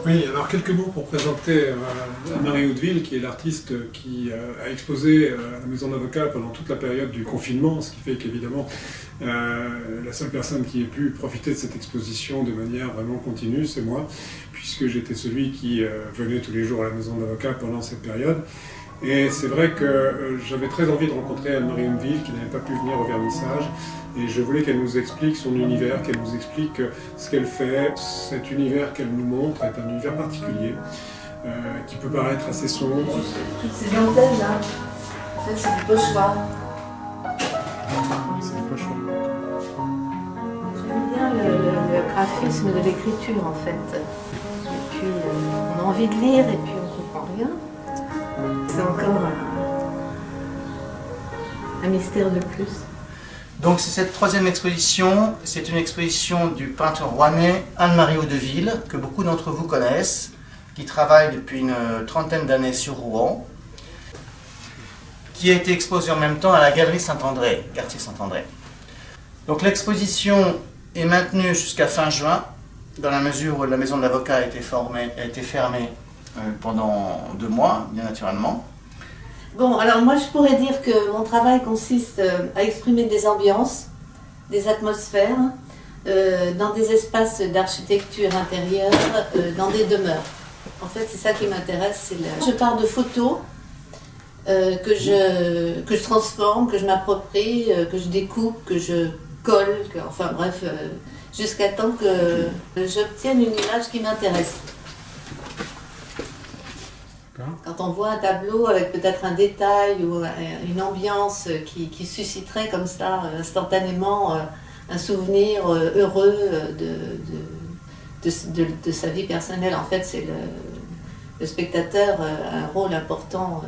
Oui, alors quelques mots pour présenter Anne-Marie Hauteville, qui est l'artiste qui a exposé à la Maison d'Avocat pendant toute la période du confinement, ce qui fait qu'évidemment la seule personne qui ait pu profiter de cette exposition de manière vraiment continue, c'est moi, puisque j'étais celui qui venait tous les jours à la Maison d'Avocat pendant cette période. Et c'est vrai que j'avais très envie de rencontrer Anne-Marie Hauteville, qui n'avait pas pu venir au vernissage, et je voulais qu'elle nous explique son univers, qu'elle nous explique ce qu'elle fait. Cet univers qu'elle nous montre est un univers particulier, qui peut paraître assez sombre. Toutes ces dentelles là, en fait c'est du pochoir. C'est des pochoirs. J'aime bien le graphisme de l'écriture en fait. Et puis on a envie de lire et puis on comprend rien. C'est encore un mystère de plus. Donc c'est cette troisième exposition, c'est une exposition du peintre rouennais Anne-Marie Hauteville, que beaucoup d'entre vous connaissent, qui travaille depuis une trentaine d'années sur Rouen, qui a été exposée en même temps à la Galerie Saint-André, quartier Saint-André. Donc l'exposition est maintenue jusqu'à fin juin, dans la mesure où la maison de l'avocat a été fermée pendant 2 mois, bien naturellement. Bon, alors moi je pourrais dire que mon travail consiste à exprimer des ambiances, des atmosphères, dans des espaces d'architecture intérieure, dans des demeures. En fait, c'est ça qui m'intéresse. Je pars de photos que je transforme, que je m'approprie, que je découpe, que je colle, enfin bref, jusqu'à temps que j'obtienne une image qui m'intéresse. Quand on voit un tableau avec peut-être un détail ou une ambiance qui susciterait comme ça instantanément un souvenir heureux de sa vie personnelle, en fait c'est le spectateur a un rôle important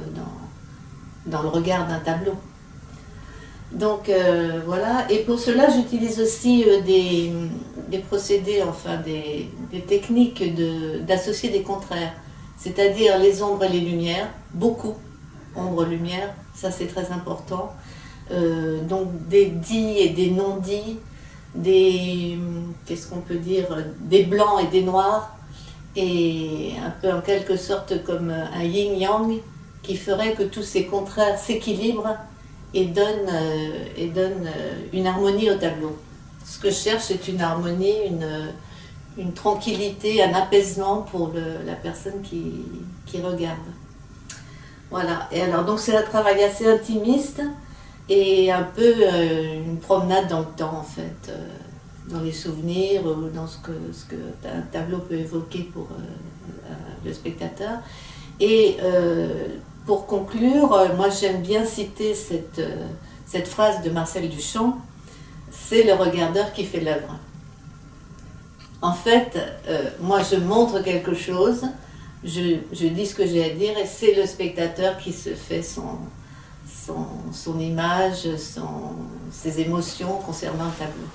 dans le regard d'un tableau. Donc voilà, et pour cela j'utilise aussi des procédés, enfin des techniques d'associer des contraires. C'est-à-dire les ombres et les lumières, beaucoup, ombre-lumière, ça c'est très important. Donc des dits et des non-dits, qu'est-ce qu'on peut dire, des blancs et des noirs, et un peu en quelque sorte comme un yin-yang qui ferait que tous ces contraires s'équilibrent et donnent une harmonie au tableau. Ce que je cherche, c'est une harmonie, une tranquillité, un apaisement pour la personne qui regarde. Voilà, et alors donc c'est un travail assez intimiste et un peu une promenade dans le temps en fait, dans les souvenirs ou dans ce que un tableau peut évoquer pour le spectateur. Et pour conclure, moi j'aime bien citer cette phrase de Marcel Duchamp, c'est le regardeur qui fait l'œuvre. En fait, moi je montre quelque chose, je dis ce que j'ai à dire et c'est le spectateur qui se fait son image, ses émotions concernant le tableau.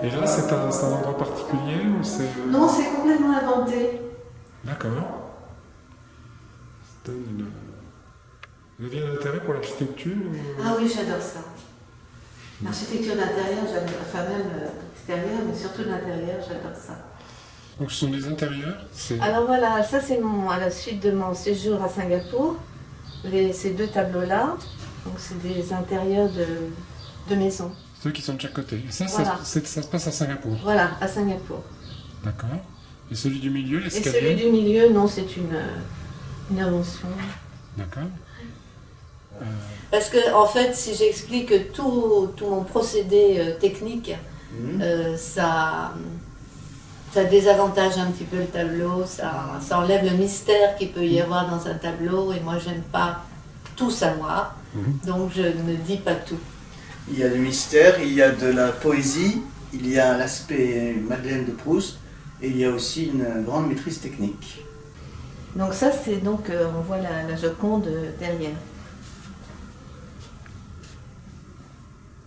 Et là, c'est un endroit particulier ou c'est... Non, c'est complètement inventé. D'accord. Vous aviez un intérêt pour l'architecture Ah oui, j'adore ça. L'architecture d'intérieur, j'adore, enfin même extérieure, mais surtout l'intérieur, j'adore ça. Donc ce sont des intérieurs Alors voilà, ça c'est à la suite de mon séjour à Singapour. Ces deux tableaux-là, donc c'est des intérieurs de maisons. Ceux qui sont de chaque côté. Et ça, Voilà. ça se passe à Singapour. Voilà, à Singapour. D'accord. Et celui du milieu, Et l'escalier? celui du milieu, non, c'est une invention. D'accord. Parce que, en fait, si j'explique tout mon procédé technique, ça désavantage un petit peu le tableau, ça enlève le mystère qu'il peut y avoir dans un tableau, et moi, j'aime pas tout savoir, donc je ne dis pas tout. Il y a du mystère, il y a de la poésie, il y a l'aspect Madeleine de Proust, et il y a aussi une grande maîtrise technique. Donc ça, c'est donc, on voit la Joconde derrière.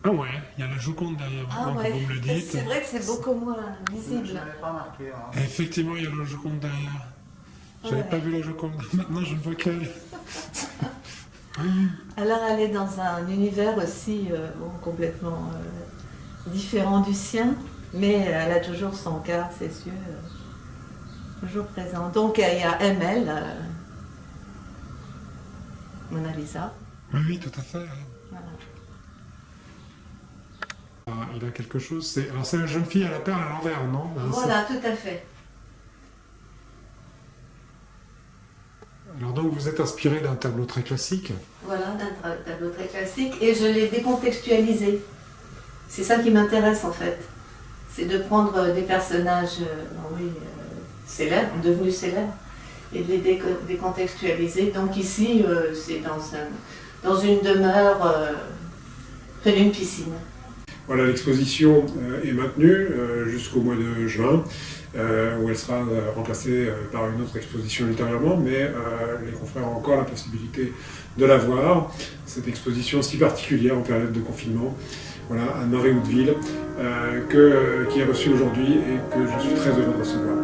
Ah ouais, il y a la Joconde derrière. Ah ouais, vous me le dites. c'est vrai que c'est beaucoup moins Je visible. n'avais pas remarqué. Hein. Effectivement, il y a la Joconde derrière. J'avais Ouais. pas vu la Joconde. Maintenant, je ne vois qu'elle. Alors elle est dans un univers aussi complètement différent du sien, mais elle a toujours son cœur, ses yeux, toujours présents. Donc il y a ML, Mona Lisa. Oui, tout à fait. Voilà. Ah, il a quelque chose. Alors c'est la jeune fille à la perle à l'envers, non? Voilà, tout à fait. Alors donc vous êtes inspiré d'un tableau très classique. Voilà, d'un tableau très classique, et je l'ai décontextualisé. C'est ça qui m'intéresse en fait. C'est de prendre des personnages célèbres, devenus célèbres, et de les décontextualiser. Donc ici, c'est dans une demeure près d'une piscine. Voilà, l'exposition est maintenue jusqu'au mois de juin, où elle sera remplacée par une autre exposition ultérieurement, mais les confrères ont encore la possibilité de la voir. Cette exposition si particulière en période de confinement, voilà, Anne-Marie Houdeville, qui est reçue aujourd'hui et que je suis très heureux de recevoir.